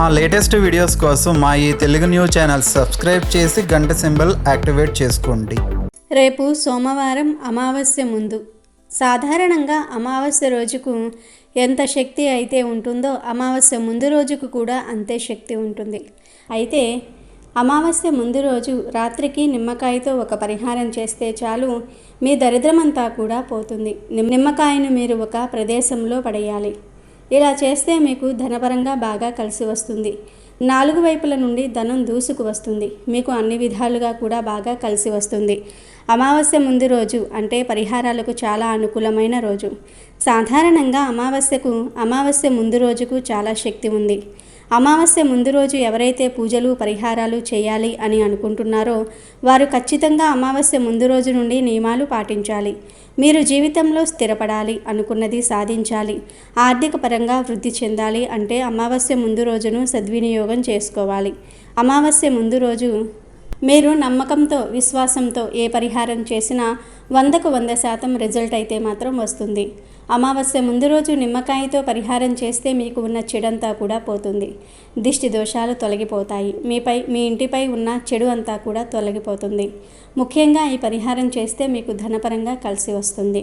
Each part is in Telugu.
మా లేటెస్ట్ వీడియోస్ కోసం మా ఈ తెలుగు న్యూస్ ఛానల్ సబ్స్క్రైబ్ చేసి గంట సింబల్ యాక్టివేట్ చేసుకోండి. రేపు సోమవారం అమావాస్య ముందు. సాధారణంగా అమావాస్య రోజుకు ఎంత శక్తి అయితే ఉంటుందో అమావాస్య ముందు రోజుకు కూడా అంతే శక్తి ఉంటుంది. అయితే అమావాస్య ముందు రోజు రాత్రికి నిమ్మకాయతో ఒక పరిహారం చేస్తే చాలు, మీ దరిద్రమంతా కూడా పోతుంది. నిమ్మకాయను మీరు ఒక ప్రదేశంలో పడేయాలి. ఇలా చేస్తే మీకు ధనపరంగా బాగా కలిసి వస్తుంది. 4 వైపుల నుండి ధనం దూసుకు వస్తుంది. మీకు అన్ని విధాలుగా కూడా బాగా కలిసి వస్తుంది. అమావాస్య ముందు రోజు అంటే పరిహారాలకు చాలా అనుకూలమైన రోజు. సాధారణంగా అమావాస్య ముందు రోజుకు చాలా శక్తి ఉంది. అమావాస్య ముందు రోజు ఎవరైతే పూజలు పరిహారాలు చేయాలి అని అనుకుంటున్నారో వారు ఖచ్చితంగా అమావాస్య ముందు రోజు నుండి నియమాలు పాటించాలి. మీరు జీవితంలో స్థిరపడాలి, అనుకున్నది సాధించాలి, ఆర్థిక పరంగా వృద్ధి చెందాలి అంటే అమావాస్య ముందు రోజును సద్వినియోగం చేసుకోవాలి. అమావాస్య ముందు రోజు మీరు నమ్మకంతో విశ్వాసంతో ఏ పరిహారం చేసినా 100కు 100% రిజల్ట్ అయితే మాత్రం వస్తుంది. అమావాస్య ముందు రోజు నిమ్మకాయతో పరిహారం చేస్తే మీకు ఉన్న చెడంతా కూడా పోతుంది. దిష్టి దోషాలు తొలగిపోతాయి. మీ ఇంటిపై ఉన్న చెడు అంతా కూడా తొలగిపోతుంది. ముఖ్యంగా ఈ పరిహారం చేస్తే మీకు ధనపరంగా కలిసి వస్తుంది.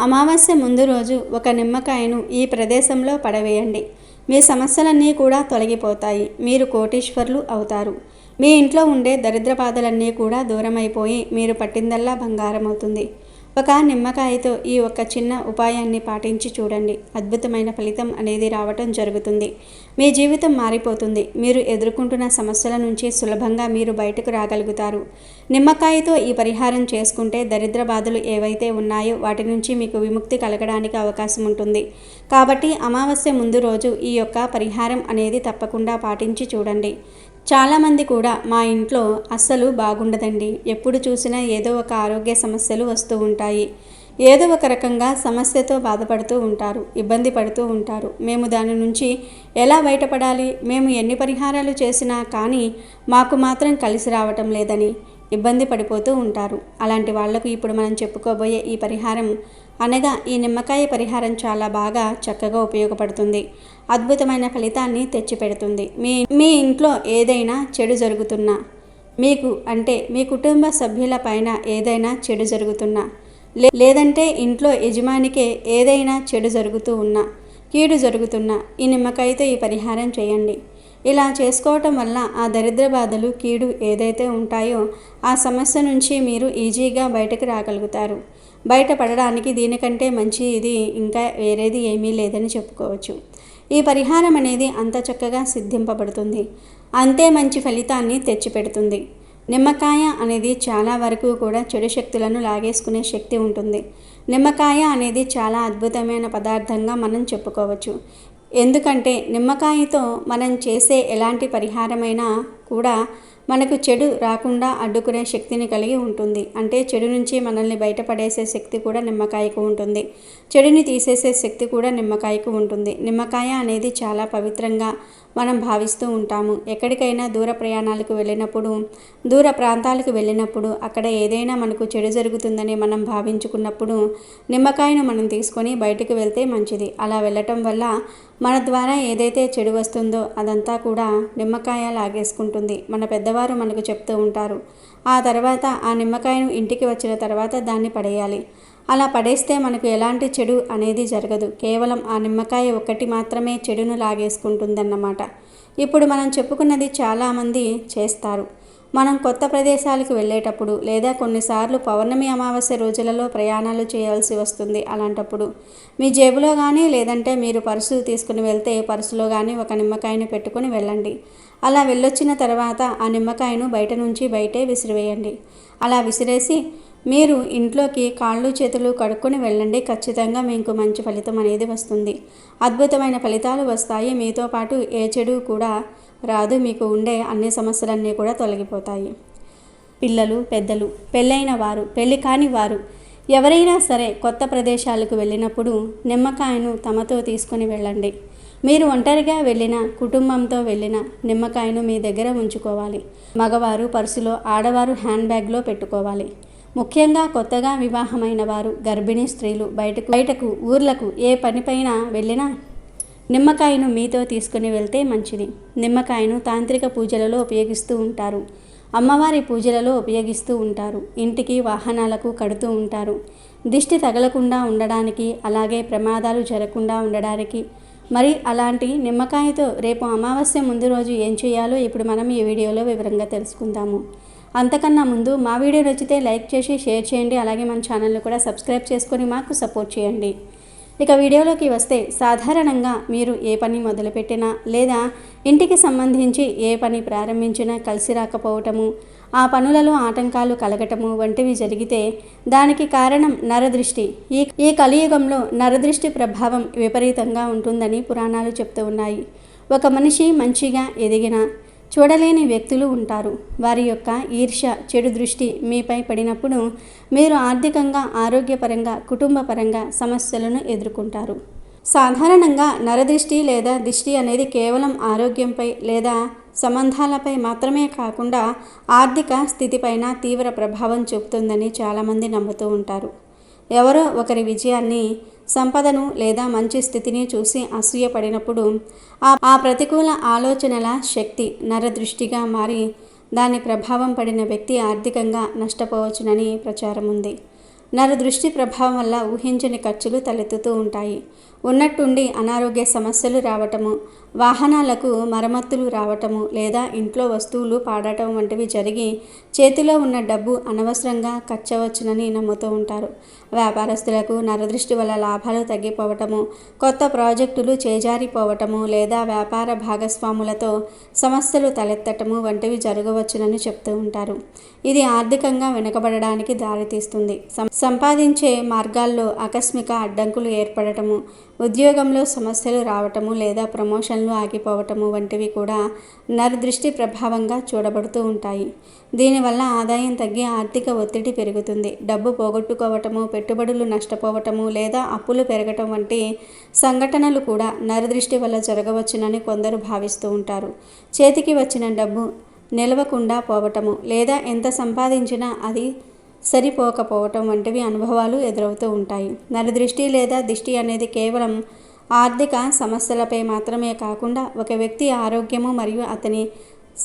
అమావాస్య ముందు రోజు ఒక నిమ్మకాయను ఈ ప్రదేశంలో పడవేయండి. మీ సమస్యలన్నీ కూడా తొలగిపోతాయి. మీరు కోటీశ్వర్లు అవుతారు. మీ ఇంట్లో ఉండే దరిద్ర బాధలన్నీ కూడా దూరమైపోయి మీరు పట్టిందల్లా బంగారం అవుతుంది. ఒక నిమ్మకాయతో ఈ ఒక చిన్న ఉపాయాన్ని పాటించి చూడండి. అద్భుతమైన ఫలితం అనేది రావటం జరుగుతుంది. మీ జీవితం మారిపోతుంది. మీరు ఎదుర్కొంటున్న సమస్యల నుంచి సులభంగా మీరు బయటకు రాగలుగుతారు. నిమ్మకాయతో ఈ పరిహారం చేసుకుంటే దరిద్ర బాధలు ఏవైతే ఉన్నాయో వాటి నుంచి మీకు విముక్తి కలగడానికి అవకాశం ఉంటుంది. కాబట్టి అమావాస్య ముందు రోజు ఈ యొక్క పరిహారం అనేది తప్పకుండా పాటించి చూడండి. చాలామంది కూడా మా ఇంట్లో అస్సలు బాగుండదండి, ఎప్పుడు చూసినా ఏదో ఒక ఆరోగ్య సమస్యలు వస్తూ ఉంటాయి, ఏదో ఒక రకంగా సమస్యతో బాధపడుతూ ఉంటారు, ఇబ్బంది పడుతూ ఉంటారు. మేము దాని నుంచి ఎలా బయటపడాలి, మేము ఎన్ని పరిహారాలు చేసినా కానీ మాకు మాత్రం కలిసి రావటం లేదని ఇబ్బంది పడిపోతూ ఉంటారు. అలాంటి వాళ్లకు ఇప్పుడు మనం చెప్పుకోబోయే ఈ పరిహారం అనగా ఈ నిమ్మకాయ పరిహారం చాలా బాగా చక్కగా ఉపయోగపడుతుంది. అద్భుతమైన ఫలితాన్ని తెచ్చిపెడుతుంది. మీ ఇంట్లో ఏదైనా చెడు జరుగుతున్నా, మీకు అంటే మీ కుటుంబ సభ్యుల పైన ఏదైనా చెడు జరుగుతున్నా, లేదంటే ఇంట్లో యజమానికే ఏదైనా చెడు జరుగుతూ ఉన్నా, కీడు జరుగుతున్నా ఈ నిమ్మకాయతో ఈ పరిహారం చేయండి. ఇలా చేసుకోవటం వల్ల ఆ దరిద్ర బాధలు కీడు ఏదైతే ఉంటాయో ఆ సమస్య నుంచి మీరు ఈజీగా బయటకు రాగలుగుతారు. బయటపడడానికి దీనికంటే మంచి ఇది ఇంకా వేరేది ఏమీ లేదని చెప్పుకోవచ్చు. ఈ పరిహారం అనేది అంత చక్కగా సిద్ధింపబడుతుంది, అంతే మంచి ఫలితాన్ని తెచ్చిపెడుతుంది. నిమ్మకాయ అనేది చాలా వరకు కూడా చెడు శక్తులను లాగేసుకునే శక్తి ఉంటుంది. నిమ్మకాయ అనేది చాలా అద్భుతమైన పదార్థంగా మనం చెప్పుకోవచ్చు. ఎందుకంటే నిమ్మకాయతో మనం చేసే ఎలాంటి పరిహారమైనా కూడా మనకు చెడు రాకుండా అడ్డుకునే శక్తిని కలిగి ఉంటుంది. అంటే చెడు నుంచి మనల్ని బయటపడేసే శక్తి కూడా నిమ్మకాయకు ఉంటుంది. చెడుని తీసేసే శక్తి కూడా నిమ్మకాయకు ఉంటుంది. నిమ్మకాయ అనేది చాలా పవిత్రంగా మనం భావిస్తూ ఉంటాము. ఎక్కడికైనా దూర ప్రయాణాలకు వెళ్ళినప్పుడు, దూర ప్రాంతాలకు వెళ్ళినప్పుడు అక్కడ ఏదైనా మనకు చెడు జరుగుతుందని మనం భావించుకున్నప్పుడు నిమ్మకాయను మనం తీసుకొని బయటకు వెళ్తే మంచిది. అలా వెళ్ళటం వల్ల మన ద్వారా ఏదైతే చెడు వస్తుందో అదంతా కూడా నిమ్మకాయ లాగేసుకుంటుంది. మన పెద్దవారు మనకు చెప్తూ ఉంటారు. ఆ తర్వాత ఆ నిమ్మకాయను ఇంటికి వచ్చిన తర్వాత దాన్ని పడేయాలి. అలా పడేస్తే మనకు ఎలాంటి చెడు అనేది జరగదు. కేవలం ఆ నిమ్మకాయ ఒకటి మాత్రమే చెడును లాగేసుకుంటుందన్నమాట. ఇప్పుడు మనం చెప్పుకున్నది చాలామంది చేస్తారు. మనం కొత్త ప్రదేశాలకు వెళ్ళేటప్పుడు లేదా కొన్నిసార్లు పౌర్ణమి అమావాస్య రోజులలో ప్రయాణాలు చేయాల్సి వస్తుంది. అలాంటప్పుడు మీ జేబులో కానీ లేదంటే మీరు పర్సు తీసుకుని వెళ్తే పర్సులో కానీ ఒక నిమ్మకాయను పెట్టుకుని వెళ్ళండి. అలా వెళ్ళొచ్చిన తర్వాత ఆ నిమ్మకాయను బయట నుంచి బయటే విసిరివేయండి. అలా విసిరేసి మీరు ఇంట్లోకి కాళ్ళు చేతులు కడుక్కొని వెళ్ళండి. ఖచ్చితంగా మీకు మంచి ఫలితం అనేది వస్తుంది. అద్భుతమైన ఫలితాలు వస్తాయి. మీతో పాటు ఏ చెడు కూడా రాదు. మీకు ఉండే అన్ని సమస్యలన్నీ కూడా తొలగిపోతాయి. పిల్లలు, పెద్దలు, పెళ్ళైన వారు, పెళ్ళి కాని వారు ఎవరైనా సరే కొత్త ప్రదేశాలకు వెళ్ళినప్పుడు నిమ్మకాయను తమతో తీసుకొని వెళ్ళండి. మీరు ఒంటరిగా వెళ్ళిన, కుటుంబంతో వెళ్ళిన నిమ్మకాయను మీ దగ్గర ఉంచుకోవాలి. మగవారు పర్సులో, ఆడవారు హ్యాండ్ బ్యాగ్లో పెట్టుకోవాలి. ముఖ్యంగా కొత్తగా వివాహమైన వారు, గర్భిణీ స్త్రీలు బయటకు ఊర్లకు ఏ పనిపైన వెళ్ళినా నిమ్మకాయను మీతో తీసుకుని వెళ్తే మంచిది. నిమ్మకాయను తాంత్రిక పూజలలో ఉపయోగిస్తూ ఉంటారు. అమ్మవారి పూజలలో ఉపయోగిస్తూ ఉంటారు. ఇంటికి వాహనాలకు కడుతూ ఉంటారు. దిష్టి తగలకుండా ఉండడానికి, అలాగే ప్రమాదాలు జరగకుండా ఉండడానికి. మరి అలాంటి నిమ్మకాయతో రేపు అమావాస్య ముందు రోజు ఏం చేయాలో ఇప్పుడు మనం ఈ వీడియోలో వివరంగా తెలుసుకుందాము. అంతకన్నా ముందు మా వీడియో నచ్చితే లైక్ చేసి షేర్ చేయండి. అలాగే మన ఛానల్ని కూడా సబ్స్క్రైబ్ చేసుకొని మాకు సపోర్ట్ చేయండి. ఇక వీడియోలోకి వస్తే, సాధారణంగా మీరు ఏ పని మొదలుపెట్టినా లేదా ఇంటికి సంబంధించి ఏ పని ప్రారంభించినా కలిసి రాకపోవటము, ఆ పనులలో ఆటంకాలు కలగటము వంటివి జరిగితే దానికి కారణం నరదృష్టి. ఈ కలియుగంలో నరదృష్టి ప్రభావం విపరీతంగా ఉంటుందని పురాణాలు చెప్తూ ఉన్నాయి. ఒక మనిషి మంచిగా ఎదిగిన చూడలేని వ్యక్తులు ఉంటారు. వారి యొక్క ఈర్ష్య, చెడు దృష్టి మీపై పడినప్పుడు మీరు ఆర్థికంగా, ఆరోగ్యపరంగా, కుటుంబపరంగా సమస్యలను ఎదుర్కొంటారు. సాధారణంగా నరదృష్టి లేదా దిష్టి అనేది కేవలం ఆరోగ్యంపై లేదా సంబంధాలపై మాత్రమే కాకుండా ఆర్థిక స్థితిపైన తీవ్ర ప్రభావం చూపుతుందని చాలామంది నమ్ముతూ ఉంటారు. ఎవరో ఒకరి విజయాన్ని, సంపదను లేదా మంచి స్థితిని చూసి అసూయపడినప్పుడు ఆ ప్రతికూల ఆలోచనల శక్తి నరదృష్టిగా మారి దాని ప్రభావం పడిన వ్యక్తి ఆర్థికంగా నష్టపోవచ్చునని ప్రచారం ఉంది. నరదృష్టి ప్రభావం వల్ల ఊహించని ఖర్చులు తలెత్తుతూ ఉంటాయి. ఉన్నట్టుండి అనారోగ్య సమస్యలు రావటము, వాహనాలకు మరమ్మతులు రావటము లేదా ఇంట్లో వస్తువులు పాడటం వంటివి జరిగి చేతిలో ఉన్న డబ్బు అనవసరంగా ఖర్చవచ్చునని నమ్ముతూ ఉంటారు. వ్యాపారస్తులకు నరదృష్టి వల్ల లాభాలు తగ్గిపోవటము, కొత్త ప్రాజెక్టులు చేజారిపోవటము లేదా వ్యాపార భాగస్వాములతో సమస్యలు తలెత్తటము వంటివి జరగవచ్చునని చెప్తూ ఉంటారు. ఇది ఆర్థికంగా వెనుకబడడానికి దారితీస్తుంది. సంపాదించే మార్గాల్లో ఆకస్మిక అడ్డంకులు ఏర్పడటము, ఉద్యోగంలో సమస్యలు రావటము లేదా ప్రమోషన్లు ఆగిపోవటము వంటివి కూడా నరదృష్టి ప్రభావంగా చూడబడుతూ ఉంటాయి. దీనివల్ల ఆదాయం తగ్గి ఆర్థిక ఒత్తిడి పెరుగుతుంది. డబ్బు పోగొట్టుకోవటము, పెట్టుబడులు నష్టపోవటము లేదా అప్పులు పెరగటం వంటి సంఘటనలు కూడా నరదృష్టి వల్ల జరగవచ్చునని కొందరు భావిస్తూ ఉంటారు. చేతికి వచ్చిన డబ్బు నిలవకుండా పోవటము లేదా ఎంత సంపాదించినా అది సరిపోకపోవటం వంటివి అనుభవాలు ఎదురవుతూ ఉంటాయి. నరదృష్టి లేదా దిష్టి అనేది కేవలం ఆర్థిక సమస్యలపై మాత్రమే కాకుండా ఒక వ్యక్తి ఆరోగ్యము మరియు అతని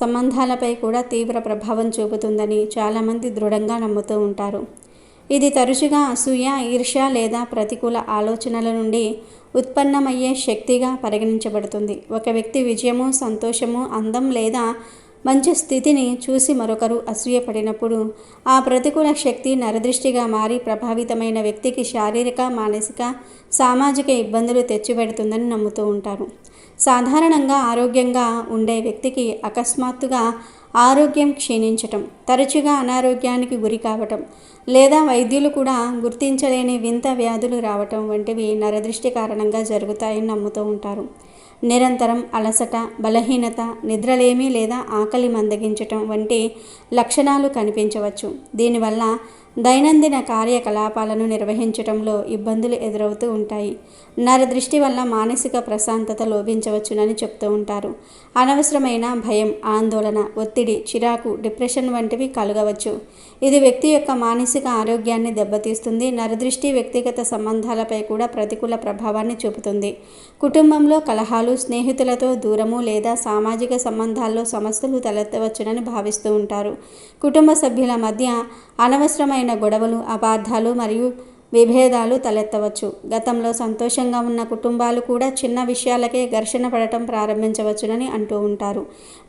సంబంధాలపై కూడా తీవ్ర ప్రభావం చూపుతుందని చాలామంది దృఢంగా నమ్ముతూ ఉంటారు. ఇది తరచుగా అసూయ, ఈర్ష్య లేదా ప్రతికూల ఆలోచనల నుండి ఉత్పన్నమయ్యే శక్తిగా పరిగణించబడుతుంది. ఒక వ్యక్తి విజయము, సంతోషము, అందం లేదా మంచి స్థితిని చూసి మరొకరు అసూయపడినప్పుడు ఆ ప్రతికూల శక్తి నరదృష్టిగా మారి ప్రభావితమైన వ్యక్తికి శారీరక, మానసిక, సామాజిక ఇబ్బందులు తెచ్చిపెడుతుందని నమ్ముతూ ఉంటారు. సాధారణంగా ఆరోగ్యంగా ఉండే వ్యక్తికి అకస్మాత్తుగా ఆరోగ్యం క్షీణించటం, తరచుగా అనారోగ్యానికి గురి కావటం లేదా వైద్యులు కూడా గుర్తించలేని వింత వ్యాధులు రావటం వంటివి నరదృష్టి కారణంగా జరుగుతాయని నమ్ముతూ ఉంటారు. నిరంతరం అలసట, బలహీనత, నిద్రలేమి లేదా ఆకలి మందగించటం వంటి లక్షణాలు కనిపించవచ్చు. దీనివల్ల దైనందిన కార్యకలాపాలను నిర్వహించటంలో ఇబ్బందులు ఎదురవుతూ ఉంటాయి. నరదృష్టి వల్ల మానసిక ప్రశాంతత లోపించవచ్చునని చెప్తూ ఉంటారు. అనవసరమైన భయం, ఆందోళన, ఒత్తిడి, చిరాకు, డిప్రెషన్ వంటివి కలగవచ్చు. ఇది వ్యక్తి యొక్క మానసిక ఆరోగ్యాన్ని దెబ్బతీస్తుంది. నరదృష్టి వ్యక్తిగత సంబంధాలపై కూడా ప్రతికూల ప్రభావాన్ని చూపుతుంది. కుటుంబంలో కలహాలు, స్నేహితులతో దూరము లేదా సామాజిక సంబంధాల్లో సమస్యలు తలెత్తవచ్చునని భావిస్తూ ఉంటారు. కుటుంబ సభ్యుల మధ్య అనవసరమైన గొడవలు, అపార్థాలు మరియు విభేదాలు తలెత్తవచ్చు. గతంలో సంతోషంగా ఉన్న కుటుంబాలు కూడా చిన్న విషయాలకే ఘర్షణ పడటం ప్రారంభించవచ్చునని అంటూ ఉంటారు.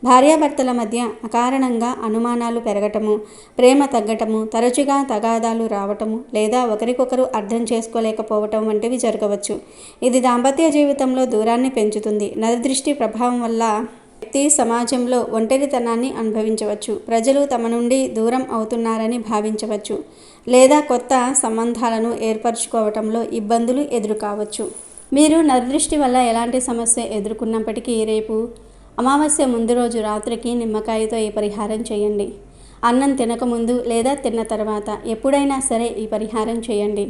భార్యాభర్తల మధ్య అకారణంగా అనుమానాలు పెరగటము, ప్రేమ తగ్గటము, తరచుగా తగాదాలు రావటము లేదా ఒకరికొకరు అర్థం చేసుకోలేకపోవటం వంటివి జరగవచ్చు. ఇది దాంపత్య జీవితంలో దూరాన్ని పెంచుతుంది. నరదృష్టి ప్రభావం వల్ల వ్యక్తి సమాజంలో ఒంటరితనాన్ని అనుభవించవచ్చు. ప్రజలు తమ నుండి దూరం అవుతున్నారని భావించవచ్చు లేదా కొత్త సంబంధాలను ఏర్పరచుకోవటంలో ఇబ్బందులు ఎదురుకావచ్చు. మీరు నరదృష్టి వల్ల ఎలాంటి సమస్య ఎదుర్కొన్నప్పటికీ రేపు అమావాస్య ముందు రోజు రాత్రికి నిమ్మకాయతో ఈ పరిహారం చేయండి. అన్నం తినకముందు లేదా తిన్న తర్వాత ఎప్పుడైనా సరే ఈ పరిహారం చేయండి.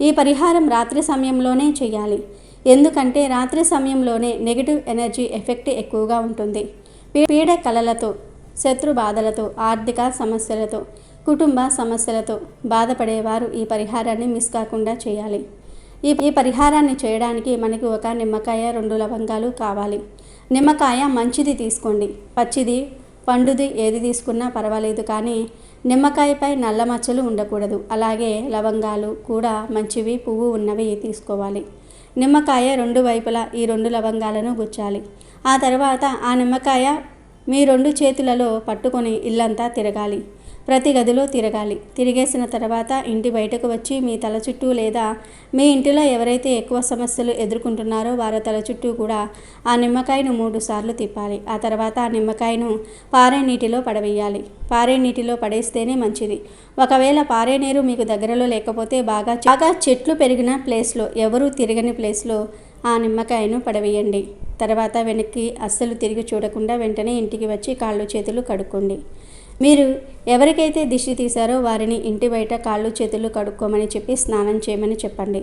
ఈ పరిహారం రాత్రి సమయంలోనే చేయాలి. ఎందుకంటే రాత్రి సమయంలోనే నెగిటివ్ ఎనర్జీ ఎఫెక్ట్ ఎక్కువగా ఉంటుంది. పీడ కలలతో, శత్రు బాధలతో, ఆర్థిక సమస్యలతో, కుటుంబ సమస్యలతో బాధపడేవారు ఈ పరిహారాన్ని మిస్ కాకుండా చేయాలి. ఈ పరిహారాన్ని చేయడానికి మనకి ఒక నిమ్మకాయ 2 లవంగాలు కావాలి. నిమ్మకాయ మంచిది తీసుకోండి, పచ్చిది పండుది ఏది తీసుకున్నా పర్వాలేదు, కానీ నిమ్మకాయపై నల్ల మచ్చలు ఉండకూడదు. అలాగే లవంగాలు కూడా మంచివి పువ్వు ఉన్నవి తీసుకోవాలి. నిమ్మకాయ 2 వైపులా ఈ 2 లవంగాలను గుచ్చాలి. ఆ తర్వాత ఆ నిమ్మకాయ మీ 2 చేతులలో పట్టుకొని ఇల్లంతా తిరగాలి, ప్రతి గదిలో తిరగాలి. తిరిగేసిన తర్వాత ఇంటి బయటకు వచ్చి మీ తల చుట్టూ లేదా మీ ఇంటిలో ఎవరైతే ఎక్కువ సమస్యలు ఎదుర్కొంటున్నారో వారి తల చుట్టూ కూడా ఆ నిమ్మకాయను 3 సార్లు తిప్పాలి. ఆ తర్వాత ఆ నిమ్మకాయను పారే నీటిలో పడవేయాలి. పారే నీటిలో పడేస్తేనే మంచిది. ఒకవేళ పారే నీరు మీకు దగ్గరలో లేకపోతే బాగా చెట్లు పెరిగిన ప్లేస్లో, ఎవరూ తిరగని ప్లేస్లో ఆ నిమ్మకాయను పడవేయండి. తర్వాత వెనక్కి అస్సలు తిరిగి చూడకుండా వెంటనే ఇంటికి వచ్చి కాళ్ళు చేతులు కడుక్కోండి. మీరు ఎవరికైతే దిష్టి తీశారో వారిని ఇంటి బయట కాళ్ళు చేతులు కడుక్కోమని చెప్పి స్నానం చేయమని చెప్పండి.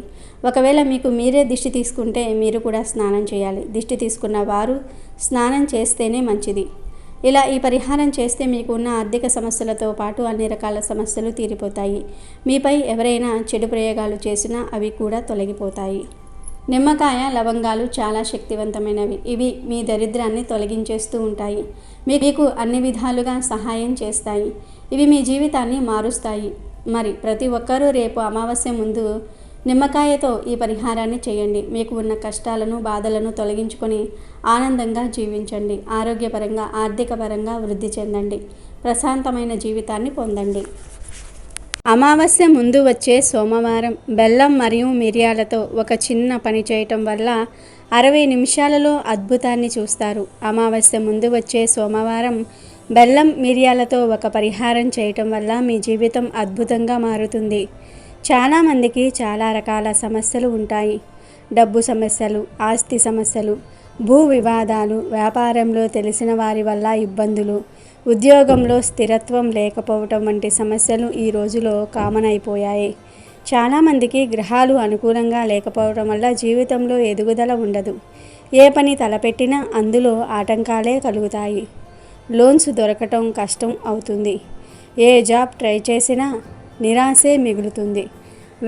ఒకవేళ మీకు మీరే దిష్టి తీసుకుంటే మీరు కూడా స్నానం చేయాలి. దిష్టి తీసుకున్న వారు స్నానం చేస్తేనే మంచిది. ఇలా ఈ పరిహారం చేస్తే మీకు ఉన్న ఆర్థిక సమస్యలతో పాటు అన్ని రకాల సమస్యలు తీరిపోతాయి. మీపై ఎవరైనా చెడు ప్రయోగాలు చేసినా అవి కూడా తొలగిపోతాయి. నిమ్మకాయ లవంగాలు చాలా శక్తివంతమైనవి. ఇవి మీ దరిద్రాన్ని తొలగించేస్తూ ఉంటాయి. మీకు అన్ని విధాలుగా సహాయం చేస్తాయి. ఇవి మీ జీవితాన్ని మారుస్తాయి. మరి ప్రతి ఒక్కరూ రేపు అమావాస్య ముందు నిమ్మకాయతో ఈ పరిహారాన్ని చేయండి. మీకు ఉన్న కష్టాలను బాధలను తొలగించుకొని ఆనందంగా జీవించండి. ఆరోగ్యపరంగా ఆర్థిక పరంగా వృద్ధి చెందండి. ప్రశాంతమైన జీవితాన్ని పొందండి. అమావాస్య ముందు వచ్చే సోమవారం బెల్లం మరియు మిరియాలతో ఒక చిన్న పని చేయటం వల్ల 60 నిమిషాలలో అద్భుతాన్ని చూస్తారు. అమావాస్య ముందు వచ్చే సోమవారం బెల్లం మిరియాలతో ఒక పరిహారం చేయటం వల్ల మీ జీవితం అద్భుతంగా మారుతుంది. చాలామందికి చాలా రకాల సమస్యలు ఉంటాయి. డబ్బు సమస్యలు, ఆస్తి సమస్యలు, భూ వివాదాలు, వ్యాపారంలో తెలిసిన వారి వల్ల ఇబ్బందులు, ఉద్యోగంలో స్థిరత్వం లేకపోవటం వంటి సమస్యలు ఈ రోజులో కామన్ అయిపోయాయి. చాలామందికి గ్రహాలు అనుకూలంగా లేకపోవటం వల్ల జీవితంలో ఎదుగుదల ఉండదు. ఏ పని తలపెట్టినా అందులో ఆటంకాలే కలుగుతాయి. లోన్స్ దొరకటం కష్టం అవుతుంది. ఏ జాబ్ ట్రై చేసినా నిరాశే మిగులుతుంది.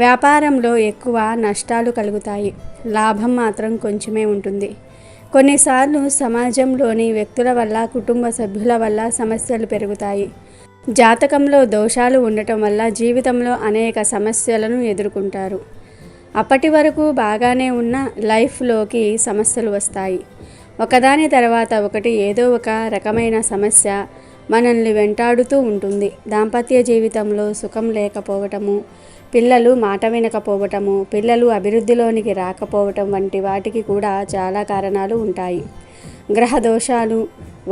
వ్యాపారంలో ఎక్కువ నష్టాలు కలుగుతాయి. లాభం మాత్రం కొంచెమే ఉంటుంది. కొన్నిసార్లు సమాజంలోని వ్యక్తుల వల్ల, కుటుంబ సభ్యుల వల్ల సమస్యలు పెరుగుతాయి. జాతకంలో దోషాలు ఉండటం వల్ల జీవితంలో అనేక సమస్యలను ఎదుర్కొంటారు. అప్పటి వరకు బాగానే ఉన్న లైఫ్లోకి సమస్యలు వస్తాయి. ఒకదాని తర్వాత ఒకటి ఏదో ఒక రకమైన సమస్య మనల్ని వెంటాడుతూ ఉంటుంది. దాంపత్య జీవితంలో సుఖం లేకపోవటము, పిల్లలు మాట వినకపోవటము, పిల్లలు అభివృద్ధిలోనికి రాకపోవటం వంటి వాటికి కూడా చాలా కారణాలు ఉంటాయి. గ్రహ దోషాలు,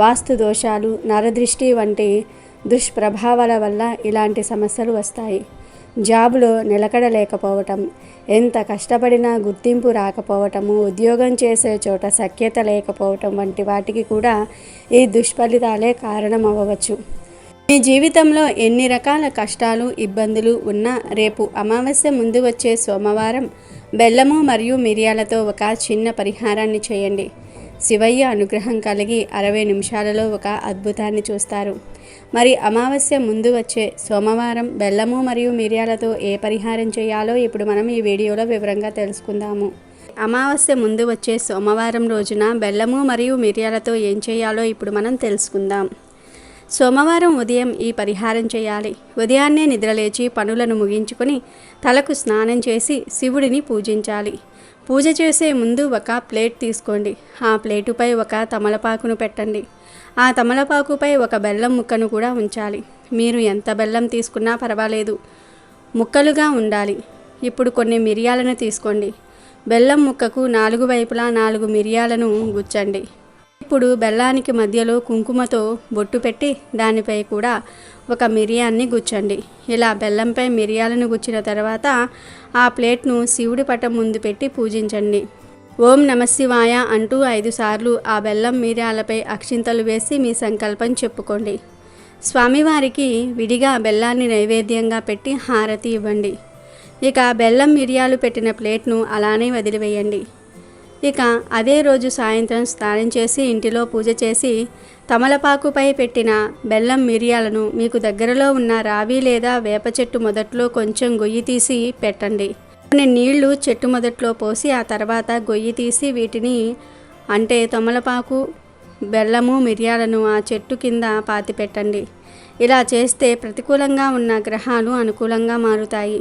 వాస్తు దోషాలు, నరదృష్టి వంటి దుష్ప్రభావాల వల్ల ఇలాంటి సమస్యలు వస్తాయి. జాబులో నిలకడ లేకపోవటం, ఎంత కష్టపడినా గుర్తింపు రాకపోవటము, ఉద్యోగం చేసే చోట సఖ్యత లేకపోవటం వంటి వాటికి కూడా ఈ దుష్ఫలితాలే కారణం అవ్వవచ్చు. మీ జీవితంలో ఎన్ని రకాల కష్టాలు, ఇబ్బందులు ఉన్నా రేపు అమావాస్య ముందు వచ్చే సోమవారం బెల్లము మరియు మిరియాలతో ఒక చిన్న పరిహారాన్ని చేయండి. శివయ్య అనుగ్రహం కలిగి 60 నిమిషాలలో ఒక అద్భుతాన్ని చూస్తారు. మరి అమావాస్య ముందు వచ్చే సోమవారం బెల్లము మరియు మిరియాలతో ఏ పరిహారం చేయాలో ఇప్పుడు మనం ఈ వీడియోలో వివరంగా తెలుసుకుందాము. అమావాస్య ముందు వచ్చే సోమవారం రోజున బెల్లము మరియు మిరియాలతో ఏం చేయాలో ఇప్పుడు మనం తెలుసుకుందాం. సోమవారం ఉదయం ఈ పరిహారం చేయాలి. ఉదయాన్నే నిద్రలేచి పనులను ముగించుకొని తలకు స్నానం చేసి శివుడిని పూజించాలి. పూజ చేసే ముందు ఒక ప్లేట్ తీసుకోండి. ఆ ప్లేటుపై ఒక తమలపాకును పెట్టండి. ఆ తమలపాకుపై ఒక బెల్లం ముక్కను కూడా ఉంచాలి. మీరు ఎంత బెల్లం తీసుకున్నా పర్వాలేదు, ముక్కలుగా ఉండాలి. ఇప్పుడు కొన్ని మిరియాలను తీసుకోండి. బెల్లం ముక్కకు 4 వైపులా 4 మిరియాలను గుచ్చండి. ఇప్పుడు బెల్లానికి మధ్యలో కుంకుమతో బొట్టు పెట్టి దానిపై కూడా ఒక మిరియాన్ని గుచ్చండి. ఇలా బెల్లంపై మిరియాలను గుచ్చిన తర్వాత ఆ ప్లేట్ను శివుడి పటం ముందు పెట్టి పూజించండి. ఓం నమశివాయ అంటూ 5 సార్లు ఆ బెల్లం మిరియాలపై అక్షింతలు వేసి మీ సంకల్పం చెప్పుకోండి. స్వామివారికి విడిగా బెల్లాన్ని నైవేద్యంగా పెట్టి హారతి ఇవ్వండి. ఇక బెల్లం మిరియాలు పెట్టిన ప్లేట్ను అలానే వదిలివేయండి. ఇక అదే రోజు సాయంత్రం స్నానం చేసి ఇంటిలో పూజ చేసి తమలపాకుపై పెట్టిన బెల్లం మిరియాలను మీకు దగ్గరలో ఉన్న రావి లేదా వేప చెట్టు మొదట్లో కొంచెం గొయ్యి తీసి పెట్టండి. కొన్ని నీళ్లు చెట్టు మొదట్లో పోసి ఆ తర్వాత గొయ్యి తీసి వీటిని అంటే తమలపాకు, బెల్లము, మిరియాలను ఆ చెట్టు కింద పాతిపెట్టండి. ఇలా చేస్తే ప్రతికూలంగా ఉన్న గ్రహాలు అనుకూలంగా మారుతాయి.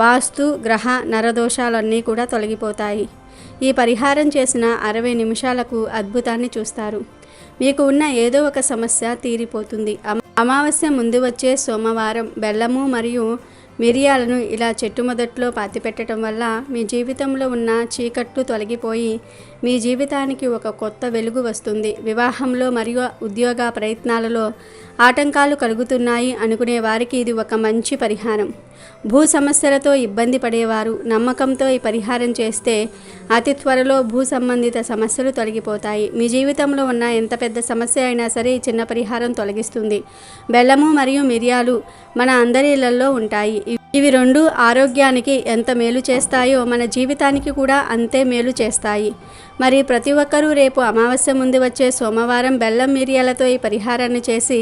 వాస్తు, గ్రహ, నరదోషాలన్నీ కూడా తొలగిపోతాయి. ఈ పరిహారం చేసిన 60 నిమిషాలకు అద్భుతాన్ని చూస్తారు. మీకు ఉన్న ఏదో ఒక సమస్య తీరిపోతుంది. అమావాస్య ముందు వచ్చే సోమవారం బెల్లము మరియు మిరియాలను ఇలా చెట్టు మొదట్లో పాతిపెట్టడం వల్ల మీ జీవితంలో ఉన్న చీకట్లు తొలగిపోయి మీ జీవితానికి ఒక కొత్త వెలుగు వస్తుంది. వివాహంలో మరియు ఉద్యోగ ప్రయత్నాలలో ఆటంకాలు కలుగుతున్నాయి అనుకునే వారికి ఇది ఒక మంచి పరిహారం. భూ సమస్యలతో ఇబ్బంది పడేవారు నమ్మకంతో ఈ పరిహారం చేస్తే అతి త్వరలో భూ సంబంధిత సమస్యలు తొలగిపోతాయి. మీ జీవితంలో ఉన్న ఎంత పెద్ద సమస్య అయినా సరే ఈ చిన్న పరిహారం తొలగిస్తుంది. బెల్లము మరియు మిరియాలు మన అందరి ఇళ్లలో ఉంటాయి. ఇవి రెండు ఆరోగ్యానికి ఎంత మేలు చేస్తాయో మన జీవితానికి కూడా అంతే మేలు చేస్తాయి. మరి ప్రతి ఒక్కరూ రేపు అమావాస్య ముందు వచ్చే సోమవారం బెల్లం మిరియాలతో ఈ పరిహారాన్ని చేసి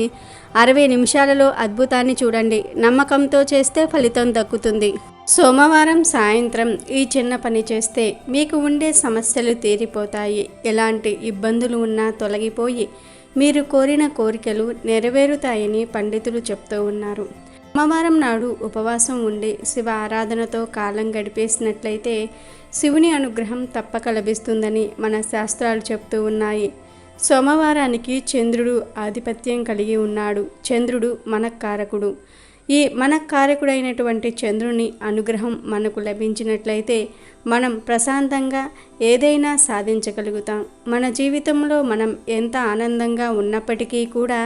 60 నిమిషాలలో అద్భుతాన్ని చూడండి. నమ్మకంతో చేస్తే ఫలితం దక్కుతుంది. సోమవారం సాయంత్రం ఈ చిన్న పని చేస్తే మీకు ఉండే సమస్యలు తీరిపోతాయి. ఎలాంటి ఇబ్బందులు ఉన్నా తొలగిపోయి మీరు కోరిన కోరికలు నెరవేరుతాయని పండితులు చెప్తూ ఉన్నారు. సోమవారం నాడు ఉపవాసం ఉండి శివ ఆరాధనతో కాలం గడిపేసినట్లయితే శివుని అనుగ్రహం తప్పక లభిస్తుందని మన శాస్త్రాలు చెప్తూ ఉన్నాయి. సోమవారానికి చంద్రుడు ఆధిపత్యం కలిగి ఉన్నాడు. చంద్రుడు మనఃకారకుడు. ఈ మనఃకారకుడైనటువంటి చంద్రుని అనుగ్రహం మనకు లభించినట్లయితే మనం ప్రశాంతంగా ఏదైనా సాధించగలుగుతాం. మన జీవితంలో మనం ఎంత ఆనందంగా ఉన్నప్పటికీ కూడా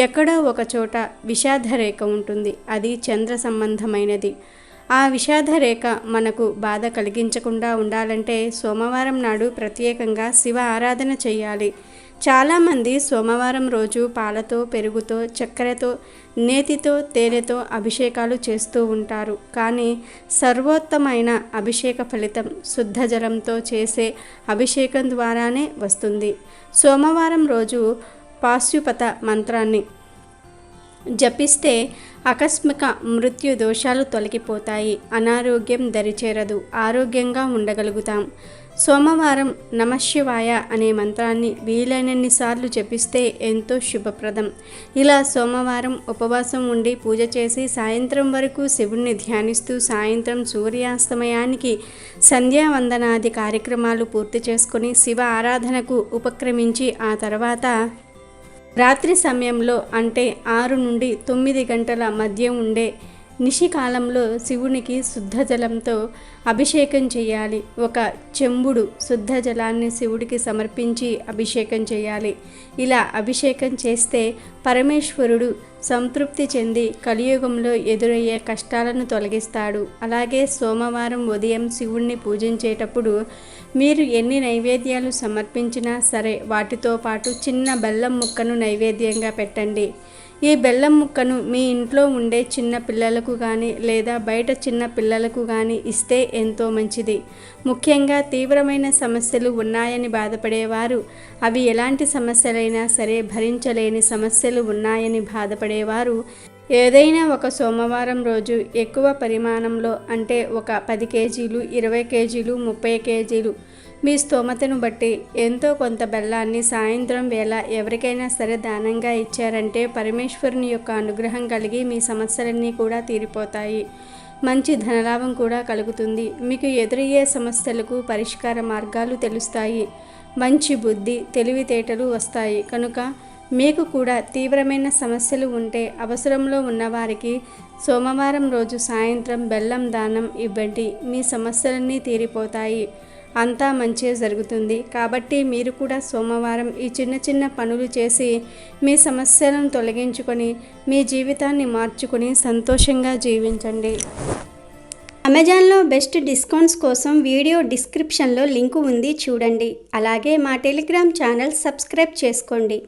ఎక్కడో ఒక చోట విషాద రేఖ ఉంటుంది. అది చంద్ర సంబంధమైనది. ఆ విషాద రేఖ మనకు బాధ కలిగించకుండా ఉండాలంటే సోమవారం నాడు ప్రత్యేకంగా శివ ఆరాధన చేయాలి. చాలామంది సోమవారం రోజు పాలతో, పెరుగుతో, చక్కెరతో, నేతితో, తేనెతో అభిషేకాలు చేస్తూ ఉంటారు. కానీ సర్వోత్తమైన అభిషేక ఫలితం శుద్ధ జలంతో చేసే అభిషేకం ద్వారానే వస్తుంది. సోమవారం రోజు పాశుపత మంత్రాన్ని జపిస్తే ఆకస్మిక మృత్యు దోషాలు తొలగిపోతాయి. అనారోగ్యం దరిచేరదు. ఆరోగ్యంగా ఉండగలుగుతాం. సోమవారం నమశివాయ అనే మంత్రాన్ని వీలైనన్నిసార్లు జపిస్తే ఎంతో శుభప్రదం. ఇలా సోమవారం ఉపవాసం ఉండి పూజ చేసి సాయంత్రం వరకు శివుణ్ణి ధ్యానిస్తూ సాయంత్రం సూర్యాస్తమయానికి సంధ్యావందనాది కార్యక్రమాలు పూర్తి చేసుకొని శివ ఆరాధనకు ఉపక్రమించి ఆ తర్వాత రాత్రి సమయంలో అంటే 6 నుండి 9 గంటల మధ్య ఉండే నిశికాలంలో శివునికి శుద్ధ జలంతో అభిషేకం చేయాలి. ఒక చెంబుడు శుద్ధ జలాన్ని శివుడికి సమర్పించి అభిషేకం చేయాలి. ఇలా అభిషేకం చేస్తే పరమేశ్వరుడు సంతృప్తి చెంది కలియుగంలో ఎదురయ్యే కష్టాలను తొలగిస్తాడు. అలాగే సోమవారం ఉదయం శివుణ్ణి పూజించేటప్పుడు మీరు ఎన్ని నైవేద్యాలు సమర్పించినా సరే వాటితో పాటు చిన్న బెల్లం ముక్కను నైవేద్యంగా పెట్టండి. ఈ బెల్లం ముక్కను మీ ఇంట్లో ఉండే చిన్న పిల్లలకు కానీ లేదా బయట చిన్న పిల్లలకు కానీ ఇస్తే ఎంతో మంచిది. ముఖ్యంగా తీవ్రమైన సమస్యలు ఉన్నాయని బాధపడేవారు, అవి ఎలాంటి సమస్యలైనా సరే భరించలేని సమస్యలు ఉన్నాయని బాధపడేవారు ఏదైనా ఒక సోమవారం రోజు ఎక్కువ పరిమాణంలో అంటే ఒక 10 కేజీలు, 20 కేజీలు, 30 కేజీలు మీ స్తోమతను బట్టి ఎంతో కొంత బెల్లాన్ని సాయంత్రం వేళ ఎవరికైనా సరే దానంగా ఇచ్చారంటే పరమేశ్వరుని యొక్క అనుగ్రహం కలిగి మీ సమస్యలన్నీ కూడా తీరిపోతాయి. మంచి ధనలాభం కూడా కలుగుతుంది. మీకు ఎదురయ్యే సమస్యలకు పరిష్కార మార్గాలు తెలుస్తాయి. మంచి బుద్ధి, తెలివితేటలు వస్తాయి. కనుక మీకు కూడా తీవ్రమైన సమస్యలు ఉంటే అవసరంలో ఉన్నవారికి సోమవారం రోజు సాయంత్రం బెల్లం దానం ఇవ్వండి. మీ సమస్యలన్నీ తీరిపోతాయి. అంతా మంచి జరుగుతుంది. కాబట్టి మీరు కూడా సోమవారం ఈ చిన్న చిన్న పనులు చేసి మీ సమస్యలను తొలగించుకొని మీ జీవితాన్ని మార్చుకొని సంతోషంగా జీవించండి. అమెజాన్లో బెస్ట్ డిస్కౌంట్స్ కోసం వీడియో డిస్క్రిప్షన్లో లింకు ఉంది, చూడండి. అలాగే మా టెలిగ్రామ్ ఛానల్ సబ్స్క్రైబ్ చేసుకోండి.